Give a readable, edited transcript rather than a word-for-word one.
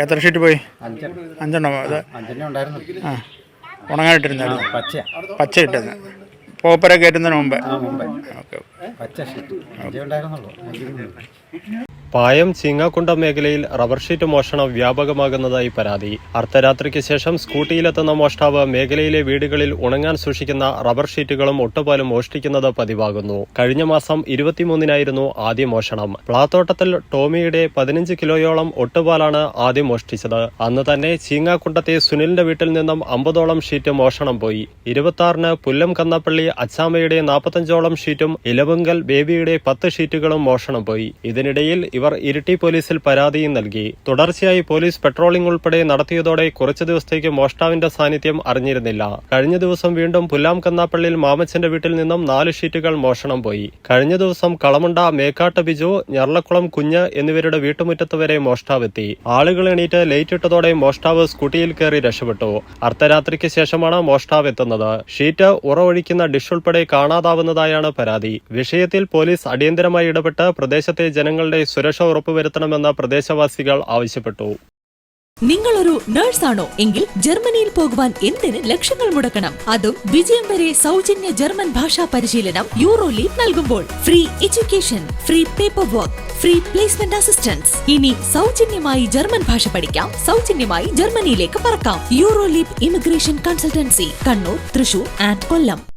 എത്ര ഷീറ്റ് പോയി? 5 5എണ്ണം. അത് 5 ഉണ്ടായിരുന്നു. ആ, ഉണങ്ങാനിട്ടിരുന്നായിരുന്നു. പച്ച ഇട്ടത് പോപ്പര കയറ്റുന്നതിന് മുമ്പേ. ഓക്കെ. പച്ച ഷീറ്റ് 5 ഉണ്ടായിരുന്നുള്ളൂ. പായം ചീങ്ങാക്കുണ്ടം മേഖലയിൽ റബ്ബർ ഷീറ്റ് മോഷണം വ്യാപകമാകുന്നതായി പരാതി. അർദ്ധരാത്രിക്ക് ശേഷം സ്കൂട്ടിയിലെത്തുന്ന മോഷ്ടാവ് മേഖലയിലെ വീടുകളിൽ ഉണങ്ങാൻ സൂക്ഷിക്കുന്ന റബ്ബർ ഷീറ്റുകളും ഒട്ടുപാലും മോഷ്ടിക്കുന്നത് പതിവാകുന്നു. കഴിഞ്ഞ മാസം 23-നായിരുന്നു ആദ്യ മോഷണം. പ്ലാത്തോട്ടത്തിൽ ടോമിയുടെ 15 കിലോയോളം ഒട്ടുപാലാണ് ആദ്യം മോഷ്ടിച്ചത്. അന്ന് തന്നെ ചീങ്ങാക്കുണ്ടത്തെ സുനിലിന്റെ വീട്ടിൽ നിന്നും 50ഓളം ഷീറ്റ് മോഷണം പോയി. 26-ന് പുല്ലം കന്നപ്പള്ളി അച്ചാമ്മയുടെ 45ഓളം ഷീറ്റും ഇലവുങ്കൽ ബേബിയുടെ 10 ഷീറ്റുകളും മോഷണം പോയി. ഇതിനിടയിൽ ഇവർ ഇരിട്ടി പോലീസിൽ പരാതിയും നൽകി. തുടർച്ചയായി പോലീസ് പെട്രോളിംഗ് ഉൾപ്പെടെ നടത്തിയതോടെ കുറച്ചു ദിവസത്തേക്ക് മോഷ്ടാവിന്റെ സാന്നിധ്യം അറിഞ്ഞിരുന്നില്ല. കഴിഞ്ഞ ദിവസം വീണ്ടും പുല്ലാം കന്നാപ്പള്ളിയിൽ മാമച്ചന്റെ വീട്ടിൽ നിന്നും 4 ഷീറ്റുകൾ മോഷണം പോയി. കഴിഞ്ഞ ദിവസം കളമുണ്ട മേക്കാട്ട് ബിജു, ഞർലക്കുളം കുഞ്ഞ് എന്നിവരുടെ വീട്ടുമുറ്റത്ത് വരെ മോഷ്ടാവെത്തി. ആളുകൾ എണീറ്റ് ലൈറ്റ് ഇട്ടതോടെ മോഷ്ടാവ് സ്കൂട്ടിയിൽ കയറി രക്ഷപ്പെട്ടു. അർദ്ധരാത്രിക്ക് ശേഷമാണ് മോഷ്ടാവ് എത്തുന്നത്. ഷീറ്റ് ഉറവൊഴിക്കുന്ന ഡിഷ് ഉൾപ്പെടെ കാണാതാവുന്നതായാണ് പരാതി. വിഷയത്തിൽ പോലീസ് അടിയന്തരമായി ഇടപെട്ട് പ്രദേശത്തെ ജനങ്ങളുടെ സുരക്ഷ ഉറപ്പുവരുത്തണമെന്ന് പ്രദേശവാസികൾ ആവശ്യപ്പെട്ടു. നിങ്ങളൊരു നഴ്സാണോ എങ്കിൽ ജർമ്മനിയിൽ പോകുവാൻ എന്തിന് ലക്ഷങ്ങൾ മുടക്കണം? അതും വിജയം വരെ സൗജന്യ ജർമ്മൻ ഭാഷാ പരിശീലനം യൂറോലീഗ് നൽകുമ്പോൾ. Free education, free paper work, free placement assistance. ഇനി സൗജന്യമായി ജർമ്മൻ ഭാഷ പഠിക്കാം, സൗജന്യമായി ജർമ്മനിയിലേക്ക് പറക്കാം. Euroleague immigration consultancy, Kannur, Thrissur and Kollam.